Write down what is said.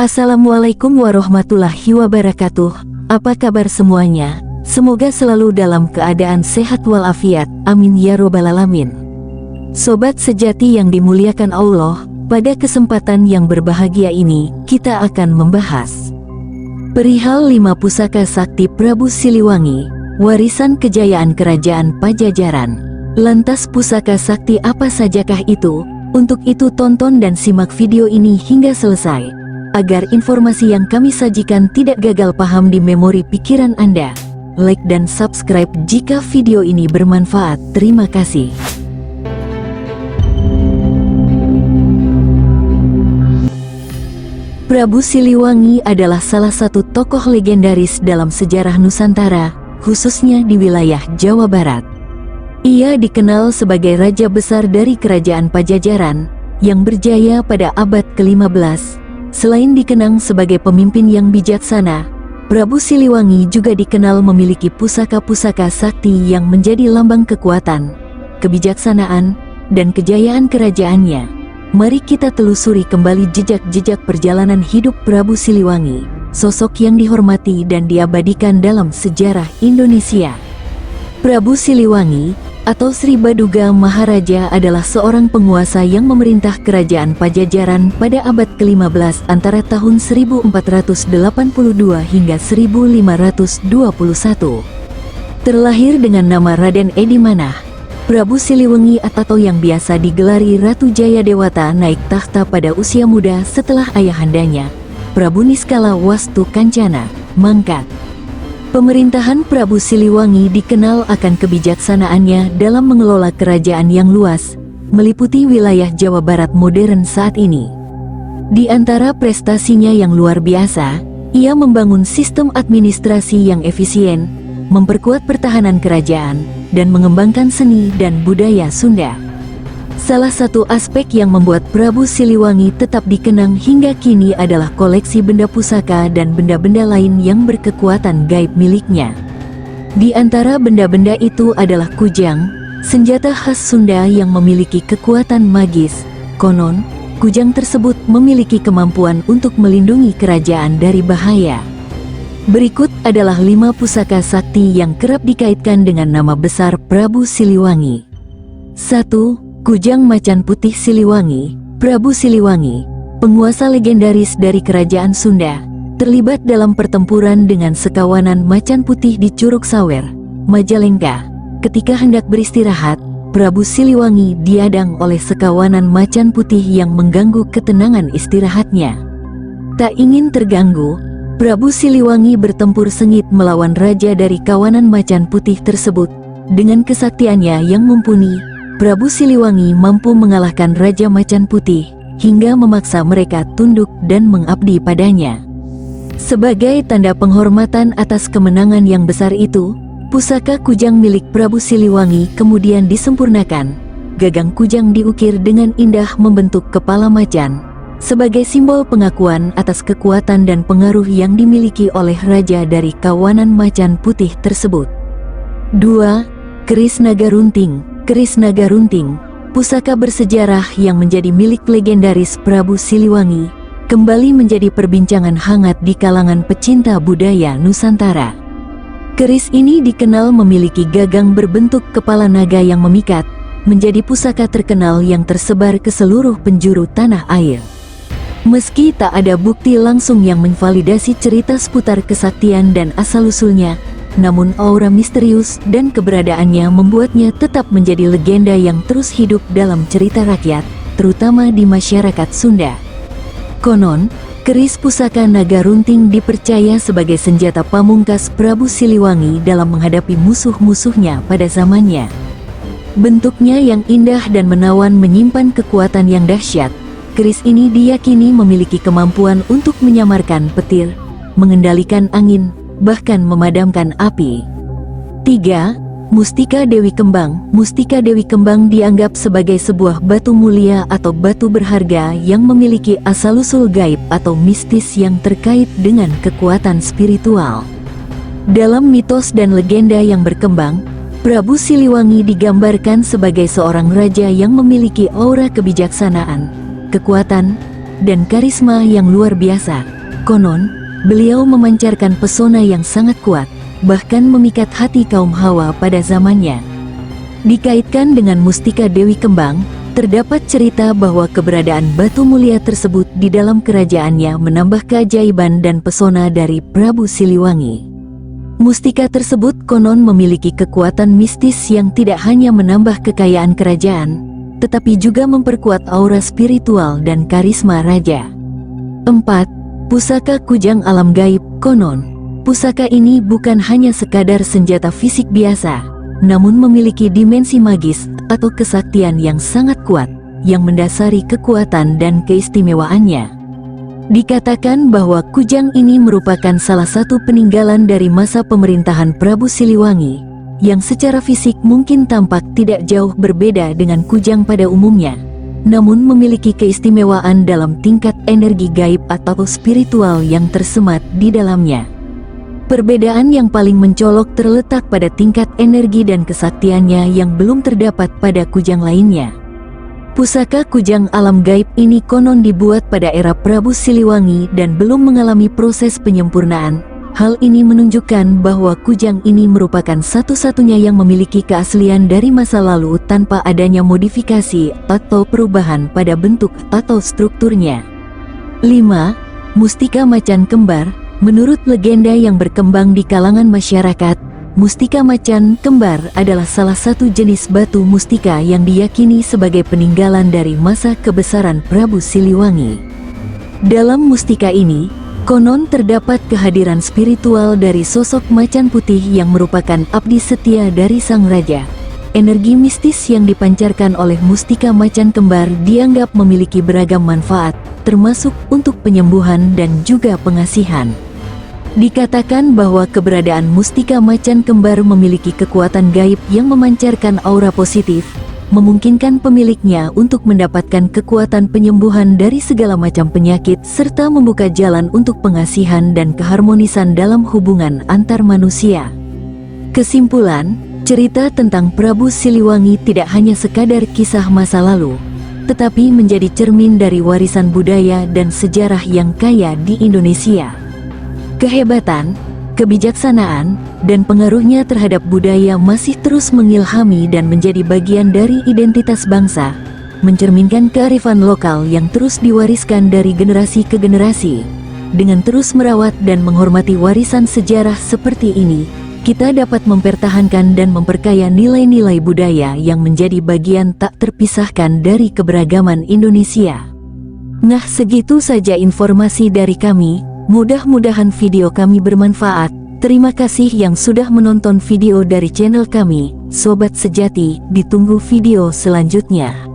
Assalamualaikum warahmatullahi wabarakatuh. Apa kabar semuanya? Semoga selalu dalam keadaan sehat walafiat. Amin ya robbal alamin. Sobat sejati yang dimuliakan Allah, pada kesempatan yang berbahagia ini, kita akan membahas perihal 5 pusaka sakti Prabu Siliwangi, warisan kejayaan kerajaan Pajajaran. Lantas pusaka sakti apa sajakah itu? Untuk itu tonton dan simak video ini hingga selesai, agar informasi yang kami sajikan tidak gagal paham di memori pikiran Anda. Like dan subscribe jika video ini bermanfaat. Terima kasih. Prabu Siliwangi adalah salah satu tokoh legendaris dalam sejarah Nusantara, khususnya di wilayah Jawa Barat. Ia dikenal sebagai raja besar dari kerajaan Pajajaran, yang berjaya pada abad ke-15. Selain dikenang sebagai pemimpin yang bijaksana, Prabu Siliwangi juga dikenal memiliki pusaka-pusaka sakti yang menjadi lambang kekuatan, kebijaksanaan, dan kejayaan kerajaannya. Mari kita telusuri kembali jejak-jejak perjalanan hidup Prabu Siliwangi, sosok yang dihormati dan diabadikan dalam sejarah Indonesia. Prabu Siliwangi atau Sri Baduga Maharaja adalah seorang penguasa yang memerintah kerajaan Pajajaran pada abad ke-15 antara tahun 1482 hingga 1521. Terlahir dengan nama Raden Edi Manah, Prabu Siliwangi atau yang biasa digelari Ratu Jayadewata naik tahta pada usia muda setelah ayahandanya, Prabu Niskala Wastu Kancana, mangkat. Pemerintahan Prabu Siliwangi dikenal akan kebijaksanaannya dalam mengelola kerajaan yang luas, meliputi wilayah Jawa Barat modern saat ini. Di antara prestasinya yang luar biasa, ia membangun sistem administrasi yang efisien, memperkuat pertahanan kerajaan, dan mengembangkan seni dan budaya Sunda. Salah satu aspek yang membuat Prabu Siliwangi tetap dikenang hingga kini adalah koleksi benda pusaka dan benda-benda lain yang berkekuatan gaib miliknya. Di antara benda-benda itu adalah kujang, senjata khas Sunda yang memiliki kekuatan magis. Konon, kujang tersebut memiliki kemampuan untuk melindungi kerajaan dari bahaya. Berikut adalah 5 pusaka sakti yang kerap dikaitkan dengan nama besar Prabu Siliwangi. 1. Kujang Macan Putih Siliwangi. Prabu Siliwangi, penguasa legendaris dari kerajaan Sunda, terlibat dalam pertempuran dengan sekawanan macan putih di Curug Sawer, Majalengka. Ketika hendak beristirahat, Prabu Siliwangi diadang oleh sekawanan macan putih yang mengganggu ketenangan istirahatnya. Tak ingin terganggu, Prabu Siliwangi bertempur sengit melawan raja dari kawanan macan putih tersebut. Dengan kesaktiannya yang mumpuni, Prabu Siliwangi mampu mengalahkan Raja Macan Putih, hingga memaksa mereka tunduk dan mengabdi padanya. Sebagai tanda penghormatan atas kemenangan yang besar itu, pusaka kujang milik Prabu Siliwangi kemudian disempurnakan. Gagang kujang diukir dengan indah membentuk kepala macan, sebagai simbol pengakuan atas kekuatan dan pengaruh yang dimiliki oleh raja dari kawanan macan putih tersebut. 2. Keris Naga Runting. Keris Naga Runting, pusaka bersejarah yang menjadi milik legendaris Prabu Siliwangi, kembali menjadi perbincangan hangat di kalangan pecinta budaya Nusantara. Keris ini dikenal memiliki gagang berbentuk kepala naga yang memikat, menjadi pusaka terkenal yang tersebar ke seluruh penjuru tanah air. Meski tak ada bukti langsung yang menvalidasi cerita seputar kesaktian dan asal-usulnya, namun aura misterius dan keberadaannya membuatnya tetap menjadi legenda yang terus hidup dalam cerita rakyat, terutama di masyarakat Sunda. Konon, keris pusaka Naga Runting dipercaya sebagai senjata pamungkas Prabu Siliwangi dalam menghadapi musuh-musuhnya pada zamannya. Bentuknya yang indah dan menawan menyimpan kekuatan yang dahsyat. Keris ini diyakini memiliki kemampuan untuk menyamarkan petir, mengendalikan angin, bahkan memadamkan api. 3. Mustika Dewi Kembang. Mustika Dewi Kembang dianggap sebagai sebuah batu mulia atau batu berharga yang memiliki asal-usul gaib atau mistis yang terkait dengan kekuatan spiritual. Dalam mitos dan legenda yang berkembang, Prabu Siliwangi digambarkan sebagai seorang raja yang memiliki aura kebijaksanaan, kekuatan, dan karisma yang luar biasa. Konon, beliau memancarkan pesona yang sangat kuat, bahkan memikat hati kaum Hawa pada zamannya. Dikaitkan dengan mustika Dewi Kembang, terdapat cerita bahwa keberadaan batu mulia tersebut di dalam kerajaannya menambah keajaiban dan pesona dari Prabu Siliwangi. Mustika tersebut konon memiliki kekuatan mistis yang tidak hanya menambah kekayaan kerajaan, tetapi juga memperkuat aura spiritual dan karisma raja. 4. Pusaka Kujang Alam Gaib. Konon, pusaka ini bukan hanya sekadar senjata fisik biasa, namun memiliki dimensi magis atau kesaktian yang sangat kuat, yang mendasari kekuatan dan keistimewaannya. Dikatakan bahwa kujang ini merupakan salah satu peninggalan dari masa pemerintahan Prabu Siliwangi, yang secara fisik mungkin tampak tidak jauh berbeda dengan kujang pada umumnya, namun memiliki keistimewaan dalam tingkat energi gaib atau spiritual yang tersemat di dalamnya. Perbedaan yang paling mencolok terletak pada tingkat energi dan kesaktiannya yang belum terdapat pada kujang lainnya. Pusaka Kujang Alam Gaib ini konon dibuat pada era Prabu Siliwangi dan belum mengalami proses penyempurnaan. Hal ini menunjukkan bahwa kujang ini merupakan satu-satunya yang memiliki keaslian dari masa lalu tanpa adanya modifikasi atau perubahan pada bentuk atau strukturnya. 5. Mustika Macan Kembar. Menurut legenda yang berkembang di kalangan masyarakat, mustika macan kembar adalah salah satu jenis batu mustika yang diyakini sebagai peninggalan dari masa kebesaran Prabu Siliwangi. Dalam mustika ini, konon terdapat kehadiran spiritual dari sosok macan putih yang merupakan abdi setia dari sang raja. Energi mistis yang dipancarkan oleh mustika macan kembar dianggap memiliki beragam manfaat, termasuk untuk penyembuhan dan juga pengasihan. Dikatakan bahwa keberadaan mustika macan kembar memiliki kekuatan gaib yang memancarkan aura positif, memungkinkan pemiliknya untuk mendapatkan kekuatan penyembuhan dari segala macam penyakit serta membuka jalan untuk pengasihan dan keharmonisan dalam hubungan antar manusia. Kesimpulan, cerita tentang Prabu Siliwangi tidak hanya sekadar kisah masa lalu, tetapi menjadi cermin dari warisan budaya dan sejarah yang kaya di Indonesia. Kehebatan, kebijaksanaan, dan pengaruhnya terhadap budaya masih terus mengilhami dan menjadi bagian dari identitas bangsa, mencerminkan kearifan lokal yang terus diwariskan dari generasi ke generasi. Dengan terus merawat dan menghormati warisan sejarah seperti ini, kita dapat mempertahankan dan memperkaya nilai-nilai budaya yang menjadi bagian tak terpisahkan dari keberagaman Indonesia. Nah, segitu saja informasi dari kami. Mudah-mudahan video kami bermanfaat. Terima kasih yang sudah menonton video dari channel kami. Sobat Sejati, ditunggu video selanjutnya.